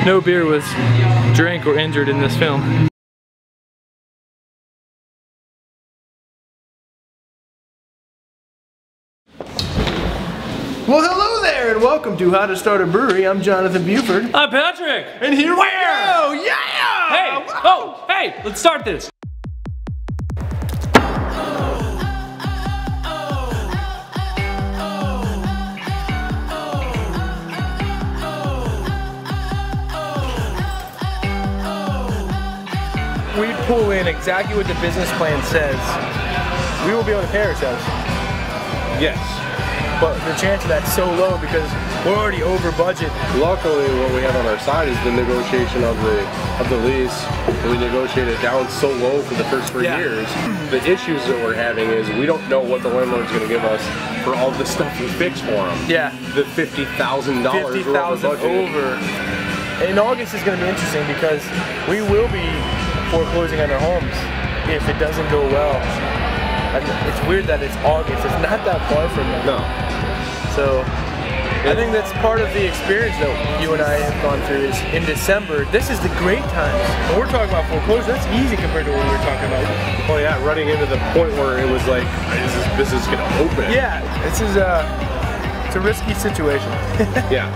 No beer was drank or injured in this film. Well, hello there, and welcome to How to Start a Brewery. I'm Jonathan Buford. I'm Patrick! And here we go! Yeah! Hey! Oh! Hey! Let's start this! We pull in exactly what the business plan says, we will be able to pay ourselves. Yes. But the chance of that's so low because we're already over budget. Luckily, what we have on our side is the negotiation of the lease. We negotiated it down so low for the first 3 years. The issues that we're having is we don't know what the landlord's going to give us for all the stuff we fix for them. Yeah. The $50,000 $50,000 over. In August is going to be interesting because we will be foreclosing on our homes if it doesn't go well. And it's weird that it's August. It's not that far from now. No. So I think that's part of the experience that you and I have gone through is in December, this is the great times. When we're talking about foreclosure, that's easy compared to what we were talking about. Oh yeah, running into the point where it was like, is this business going to open? Yeah, this is it's a risky situation. Yeah.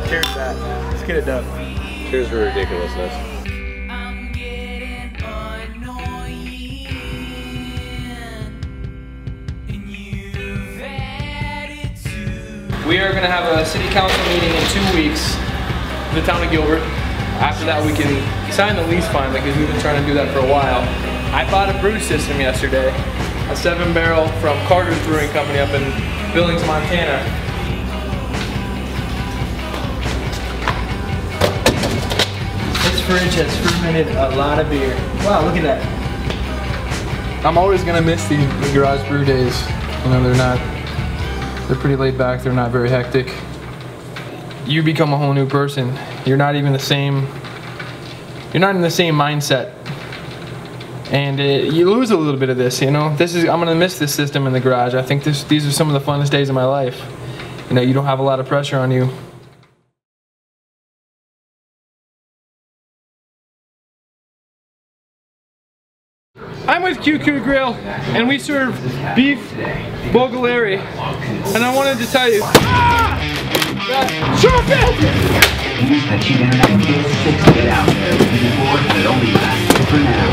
Cheers to that. Let's get it done. Cheers for ridiculousness. We are going to have a city council meeting in 2 weeks in the town of Gilbert. After that we can sign the lease finally because we've been trying to do that for a while. I bought a brew system yesterday, a 7-barrel from Carter's Brewing Company up in Billings, Montana. This fridge has fermented a lot of beer. Wow, look at that. I'm always going to miss the garage brew days. You know, they're pretty laid back, they're not very hectic. You become a whole new person. You're not even the same, you're not in the same mindset. And you lose a little bit of this, you know? I'm gonna miss this system in the garage. I think these are some of the funnest days of my life. You know, you don't have a lot of pressure on you. I'm with QQ Grill, and we serve beef Bogaleri, and I wanted to tell you, short it! Get out there. It only lasts for now.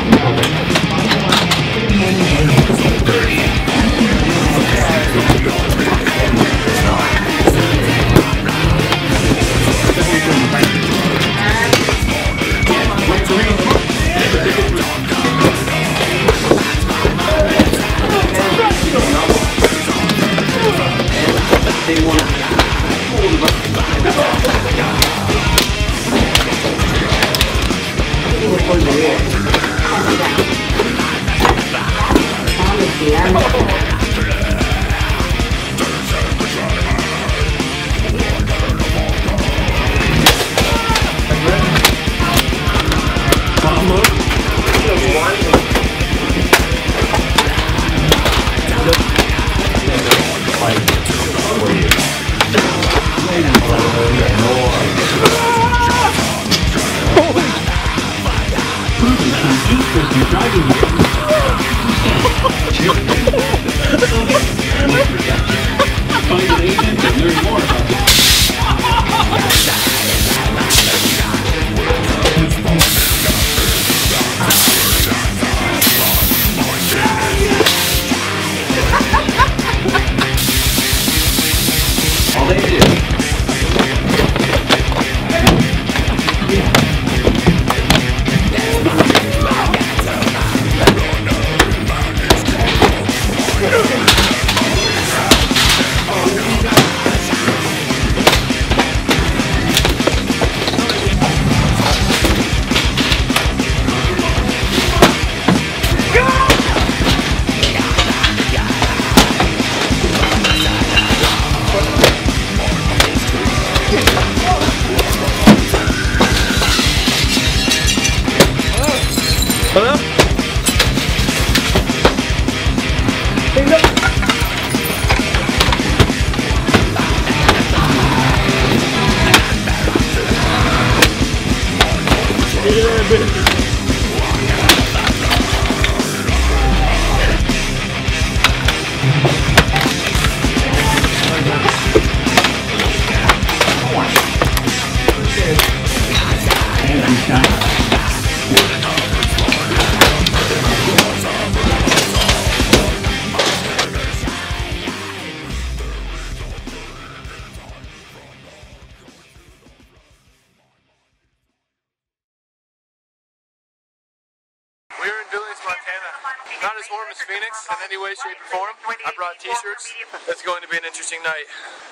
Montana. Not as warm as Phoenix in any way, shape, or form. I brought t-shirts. It's going to be an interesting night.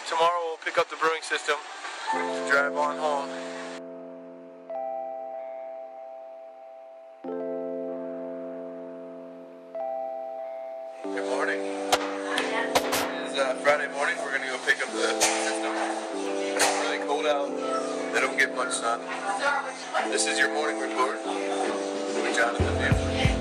Tomorrow we'll pick up the brewing system to drive on home. Good morning. It is Friday morning. We're going to go pick up the system. It's really cold out. They don't get much sun. This is your morning report with Jonathan Buford.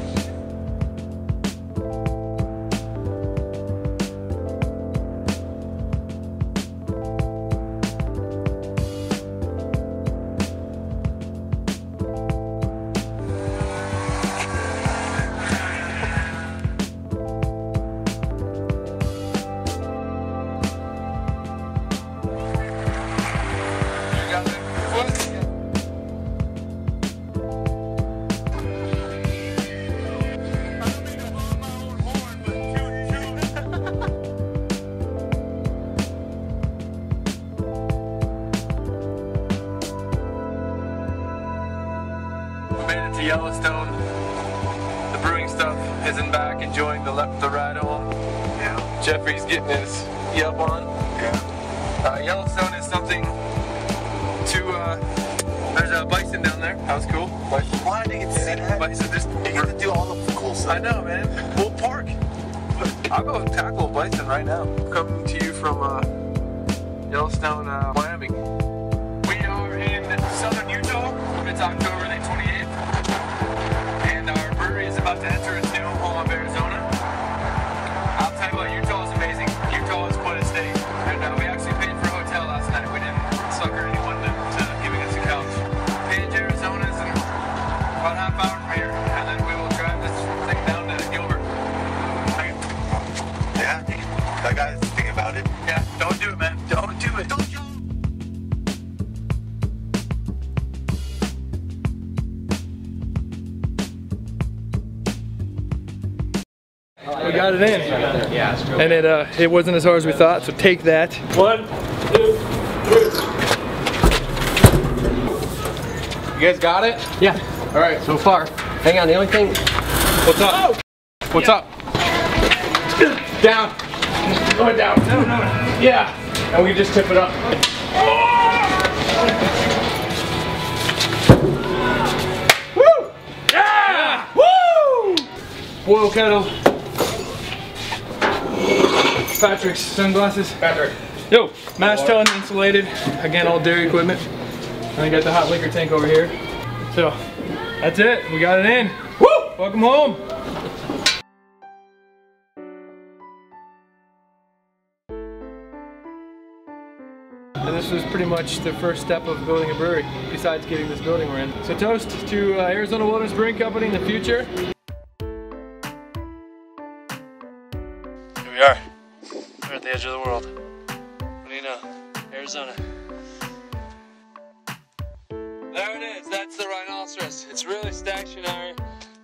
To Yellowstone. The brewing stuff isn't back, enjoying the ride home. Yeah. Jeffrey's getting his yelp on. Yeah. Yellowstone is something to, there's a bison down there. That was cool. Bison. Why did you get to see that? Bison just, you get to do all the cool stuff. I know, man. We'll park. I'll go tackle a bison right now. Coming to you from Yellowstone, Wyoming. We are in southern Utah. It's October the 28th. About to enter its new home of Arizona. I'll tell you what, Utah is amazing. Utah is quite a state. And we actually paid for a hotel last night. We didn't sucker anyone to giving us a couch. Page, Arizona is about a half hour from here. And then we will drive this thing down to Gilbert. Yeah, that guy's thinking about it. Yeah, don't do it, man. Don't do it. Don't do it. We got it in, and it wasn't as hard as we thought. So take that. 1, 2, 3. You guys got it? Yeah. All right. So far. Hang on. The only thing. What's up? What's up? Down. Going down. No, no. Yeah. And we just tip it up. Woo! Yeah! Woo! Boil kettle. Patrick's sunglasses. Patrick. Yo, mash tun, insulated. Again, all dairy equipment. And I got the hot liquor tank over here. So, that's it. We got it in. Woo! Welcome home. And this was pretty much the first step of building a brewery, besides getting this building we're in. So toast to Arizona Wilderness Brewing Company in the future. Here we are. We're at the edge of the world. What do you know? Arizona. There it is. That's the rhinoceros. It's really stationary,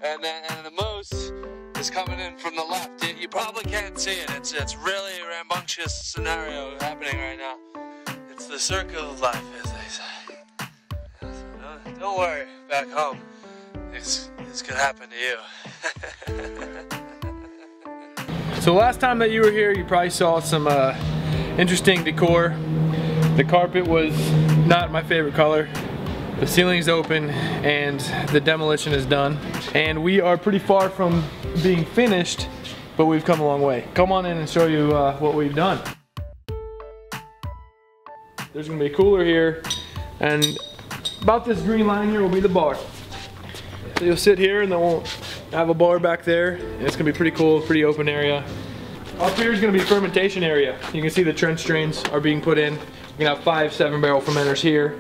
and the moose is coming in from the left. You probably can't see it. It's really a rambunctious scenario happening right now. It's the circle of life, as they say. So don't worry. Back home, it's gonna happen to you. So last time that you were here, you probably saw some interesting decor. The carpet was not my favorite color. The ceiling's open and the demolition is done. And we are pretty far from being finished, but we've come a long way. Come on in and show you what we've done. There's gonna be a cooler here, and about this green line here will be the bar. So you'll sit here and then we'll have a bar back there, and it's gonna be pretty cool, pretty open area. Up here is gonna be a fermentation area. You can see the trench drains are being put in. We're gonna have 5 7-barrel fermenters here,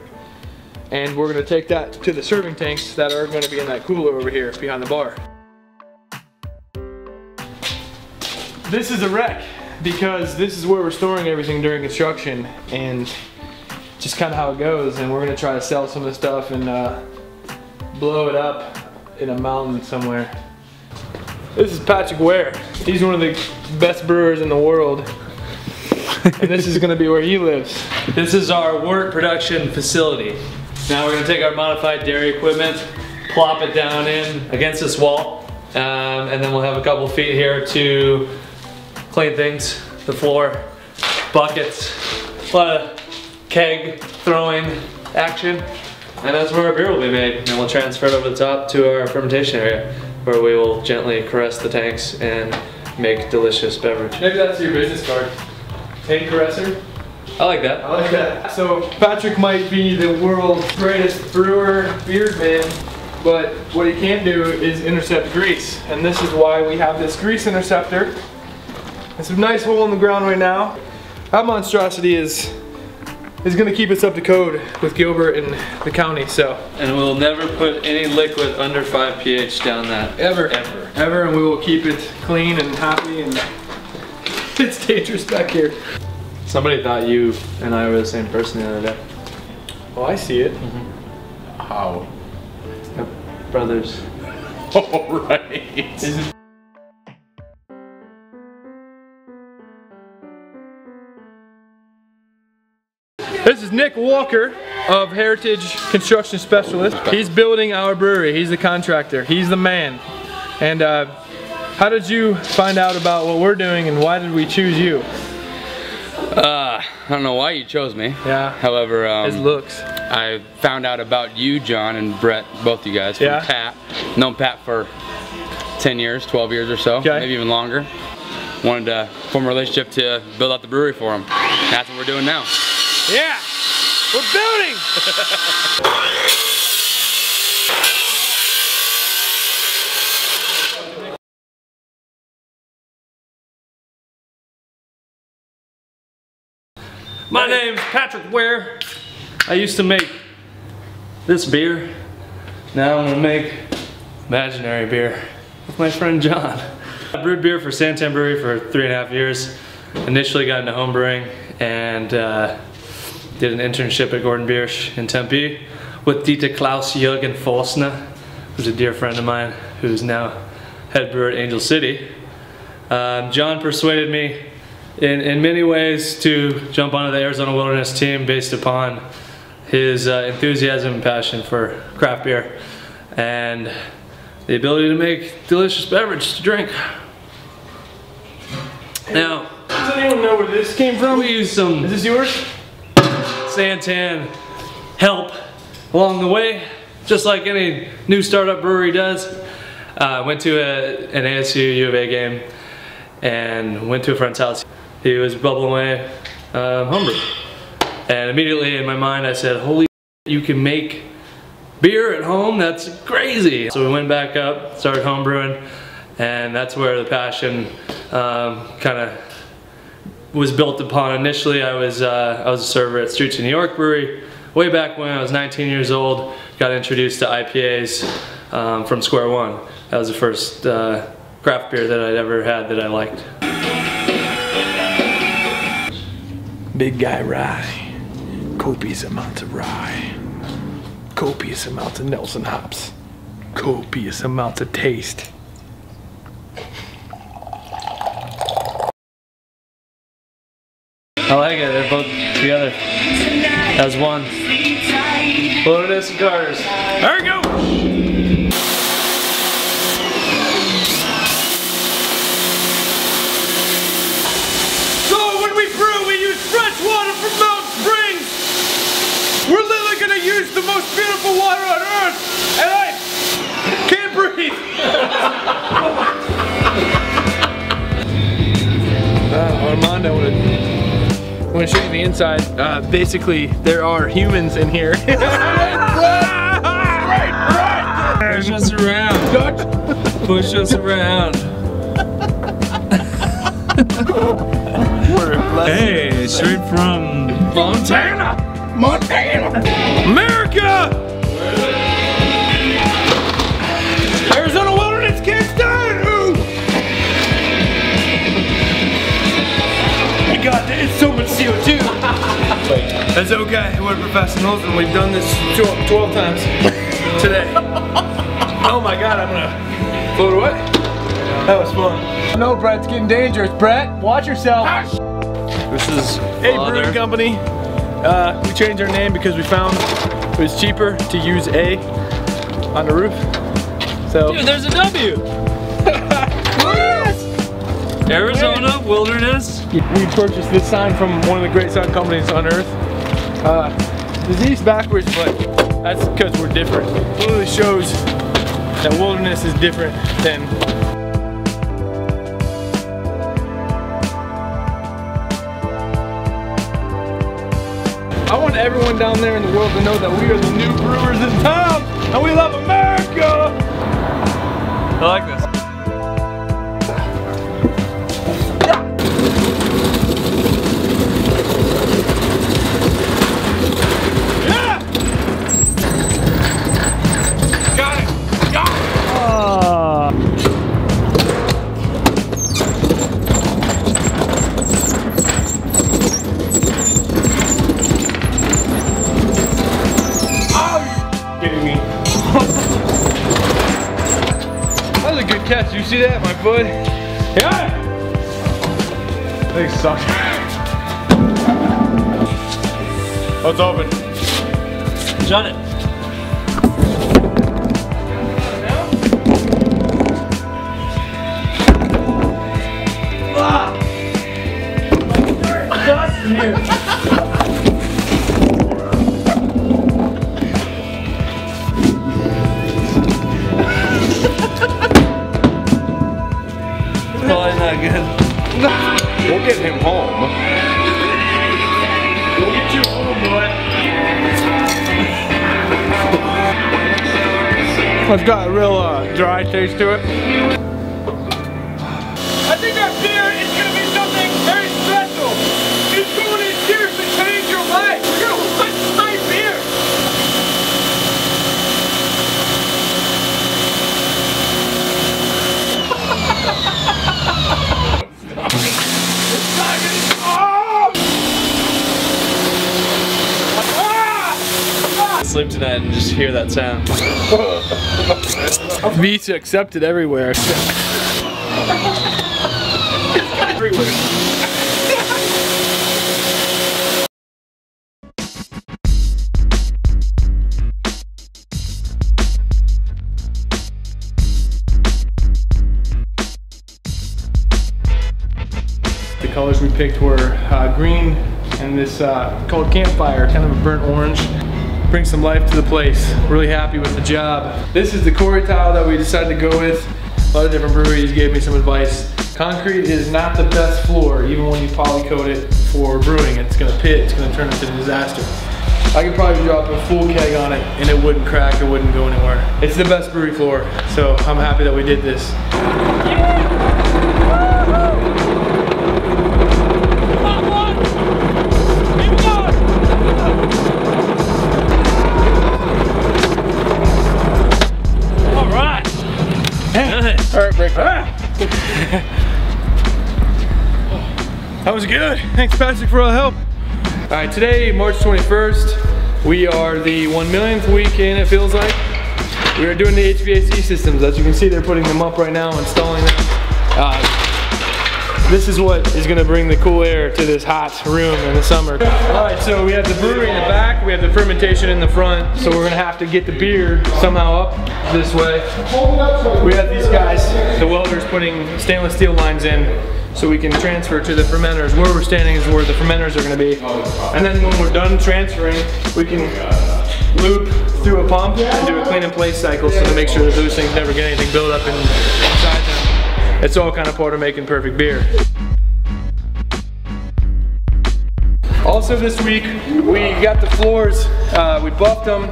and we're gonna take that to the serving tanks that are gonna be in that cooler over here behind the bar. This is a wreck because this is where we're storing everything during construction, and just kind of how it goes. And we're gonna try to sell some of the stuff and blow it up in a mountain somewhere. This is Patrick Ware. He's one of the best brewers in the world. And this is gonna be where he lives. This is our wort production facility. Now we're gonna take our modified dairy equipment, plop it down in against this wall, And then we'll have a couple feet here to clean things, the floor, buckets, a lot of keg throwing action. And that's where our beer will be made. And we'll transfer it over the top to our fermentation area, where we will gently caress the tanks and make delicious beverage. Maybe that's your business card. Tank caresser. I like that. I like that. So Patrick might be the world's greatest brewer, beardman, but what he can't do is intercept grease. And this is why we have this grease interceptor. It's a nice hole in the ground right now. That monstrosity is gonna keep us up to code with Gilbert and the county, so. And we'll never put any liquid under 5 pH down that. Ever. Ever. Ever, and we will keep it clean and happy, and it's dangerous back here. Somebody thought you and I were the same person the other day. Oh, I see it. How? Brothers. Oh, right. Is it This is Nick Walker of Heritage Construction Specialist. He's building our brewery. He's the contractor. He's the man. And how did you find out about what we're doing, and why did we choose you? I don't know why you chose me. Yeah. However, His looks. I found out about you, John, and Brett, both you guys, from Yeah. Pat. Known Pat for 10 years, 12 years or so, Okay. maybe even longer. Wanted to form a relationship to build out the brewery for him. That's what we're doing now. Yeah, we're building! My name's Patrick Ware. I used to make this beer. Now I'm gonna make imaginary beer with my friend John. I brewed beer for Santan Brewery for 3.5 years. Initially got into home brewing and did an internship at Gordon Biersch in Tempe with Dieter Klaus Jürgen Forsner, who's a dear friend of mine who's now head brewer at Angel City. John persuaded me in many ways to jump onto the Arizona Wilderness team based upon his enthusiasm and passion for craft beer and the ability to make delicious beverage to drink. Now, Does anyone know where this came from? we use some Is this yours? Santan help along the way, just like any new startup brewery does. Went to an ASU U of A game and went to a friend's house. He was bubbling away homebrew. And immediately in my mind I said, holy shit, you can make beer at home? That's crazy. So we went back up, started homebrewing, and that's where the passion kind of was built upon. Initially I was a server at Streets of New York Brewery. Way back when I was 19 years old, got introduced to IPAs from square one. That was the first craft beer that I'd ever had that I liked. Big guy rye. Copious amounts of rye. Copious amounts of Nelson hops. Copious amounts of taste. I like it, they're both together as one. Wilderness and Carter's. There we go! So when we brew, we use fresh water from Mountain Springs. We're literally gonna use the most beautiful water on earth, and I can't breathe. Armando wanna show you the inside. Basically, there are humans in here. Push us around. Push us around. Hey, straight from Montana. America! Arizona Wilderness can't stand you! My God, there's so much CO2. That's okay, we're professionals and we've done this 12 times today. Oh my God, I'm gonna float away. That was fun. No, Brett, it's getting dangerous. Brett, watch yourself. This is Hey, brewing company. We changed our name because we found it was cheaper to use A on the roof. So Dude, there's a W. Wilderness. We purchased this sign from one of the great sign companies on earth. It's east backwards, but that's because we're different. It really shows that wilderness is different than. I want everyone down there in the world to know that we are the new brewers in town, and we love America! I like this. Catch, you see that, my bud? Yeah! They suck. Oh, it's open. Shut it. Ah! Dust in here. Probably not good. We'll get him home. We'll get you home, boy. It's got a real dry taste to it. I think that beer is going to be something very special. It's going to seriously change your life. You're going to like my beer. Sleep tonight and just hear that sound. Visa accepted everywhere. Everywhere. The colors we picked were green and this called Campfire, kind of a burnt orange. Bring some life to the place. Really happy with the job. This is the quarry tile that we decided to go with. A lot of different breweries gave me some advice. Concrete is not the best floor, even when you poly coat it for brewing. It's gonna pit, it's gonna turn into a disaster. I could probably drop a full keg on it and it wouldn't crack, it wouldn't go anywhere. It's the best brewery floor, so I'm happy that we did this. Alright, break that. That was good. Thanks, Patrick, for all the help. Alright, today, March 21st, we are the 1 millionth week in, it feels like. We are doing the HVAC systems. As you can see, they're putting them up right now, installing them. This is what is going to bring the cool air to this hot room in the summer. Alright, so we have the brewery in the back, we have the fermentation in the front, so we're going to have to get the beer somehow up this way. We have these guys, the welders, putting stainless steel lines in so we can transfer to the fermenters. Where we're standing is where the fermenters are going to be. And then when we're done transferring, we can loop through a pump and do a clean in place cycle so to make sure that those things never get anything built up inside them. It's all kind of part of making perfect beer. Also this week, we got the floors, we buffed them,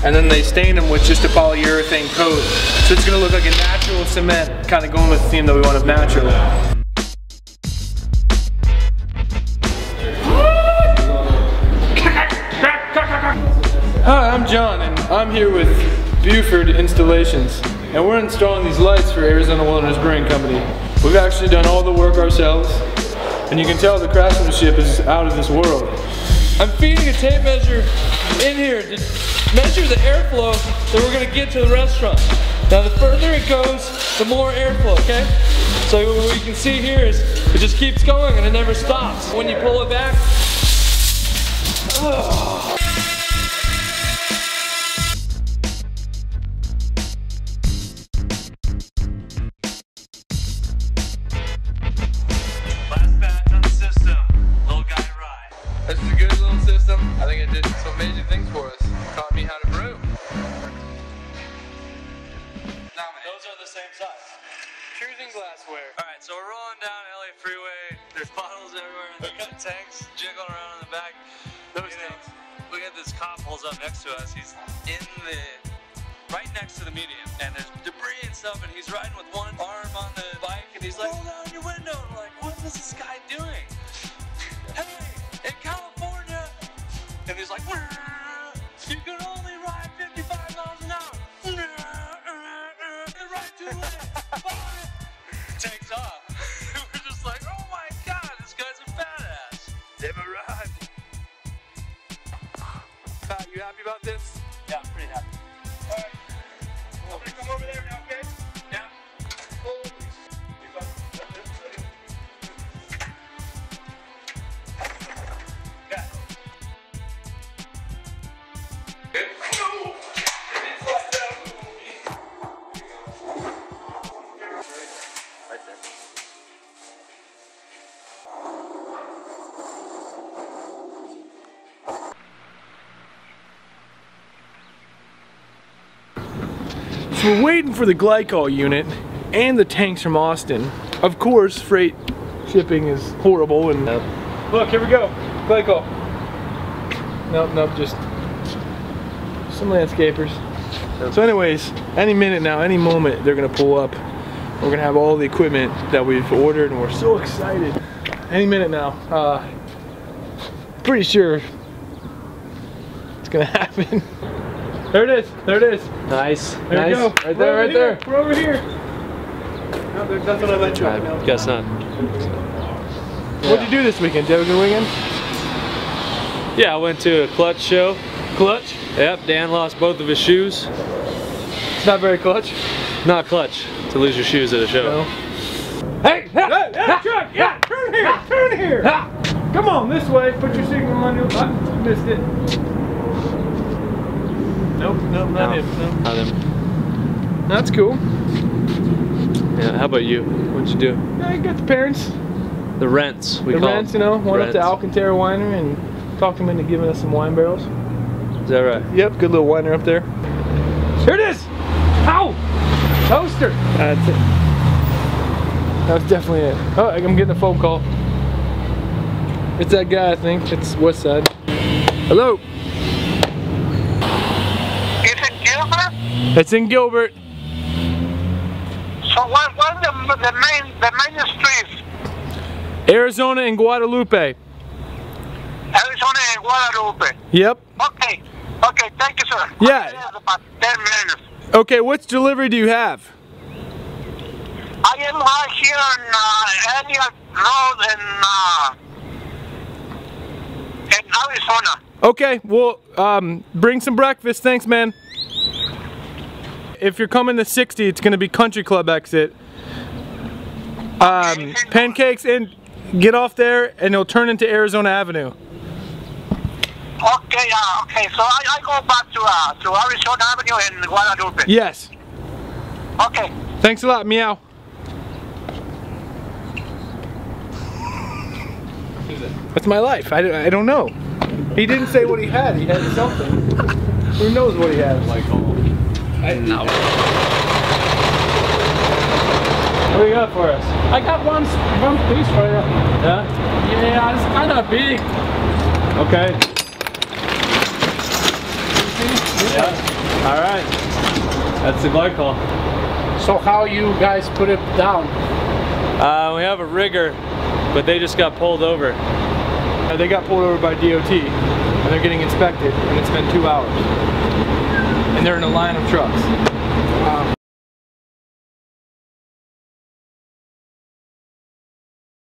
and then they stained them with just a polyurethane coat. So it's gonna look like a natural cement, kind of going with the theme that we want of natural. Hi, I'm John, and I'm here with Buford Installations. And we're installing these lights for Arizona Wilderness Brewing Company. We've actually done all the work ourselves, and you can tell the craftsmanship is out of this world. I'm feeding a tape measure in here to measure the airflow that we're gonna get to the restaurant. Now the further it goes, the more airflow, okay? So what you can see here is it just keeps going and it never stops. When you pull it back, oh. Choosing glassware. Alright, so we're rolling down LA Freeway. There's bottles everywhere and they got tanks jiggling around in the back. Those tanks. We got this cop pulls up next to us. He's right next to the median, and there's debris and stuff, and he's riding with one arm on the bike, and he's like, roll down your window. And we're like, what is this guy doing? Hey, in California. And he's like, you can only ride 55 miles an hour. You're right too late. Takes off. We're just like, oh my God, this guy's a badass. They've arrived. Pat, you happy about this? Yeah, I'm pretty happy. All right. I'm gonna come over there now, okay? Yeah. Holy yeah. No! It's like that movie. Right there. So we're waiting for the glycol unit and the tanks from Austin. Of course, freight shipping is horrible and look, here we go, glycol. Nope, just some landscapers. So anyways, any minute now, any moment, they're gonna pull up. We're gonna have all the equipment that we've ordered and we're so excited. Any minute now. Pretty sure it's gonna happen. There it is. There it is. Nice. There we go. Right there, right there. We're over here. No, that's what I let you I know. guess not. What'd you do this weekend? Did you have a good weekend? Yeah, I went to a clutch show. Clutch? Yep, Dan lost both of his shoes. It's not very clutch. Not clutch to lose your shoes at a show. No. Hey! Truck! Yeah! Turn here! Turn here! Come on, this way. Put your signal on your... missed it. Nope, not him. No. Not him. That's cool. Yeah, how about you? What'd you do? Yeah, you got the parents. The rents. The rents, you know. Went up to Alcantara Winery and talked them into giving us some wine barrels. Is that right? Yep, good little winer up there. Here it is! Ow! Toaster! That's it. That was definitely it. Oh, I'm getting a phone call. It's that guy, I think. It's West Side. Hello? Is it Gilbert? It's in Gilbert. So what's the main streets? Arizona and Guadalupe. Arizona and Guadalupe. Yep. Okay, thank you, sir. Yeah. About 10 minutes. Okay, which delivery do you have? I am right here on Elliott Road in Arizona. Okay, well, bring some breakfast. Thanks, man. If you're coming to 60, it's going to be Country Club exit. Pancakes, and get off there, and it'll turn into Arizona Avenue. Okay, so I go back to Arizona Avenue in Guadalupe. Yes. Okay. Thanks a lot, meow. That's my life. I don't know. He didn't say what he had. He had something. Who knows what he has? No. What do you got for us? I got one piece for you. Yeah? Yeah, it's kind of big. Okay. Yeah. All right. That's the glycol. So how you guys put it down? We have a rigger, but they just got pulled over. They got pulled over by DOT, and they're getting inspected, and it's been 2 hours. And they're in a line of trucks.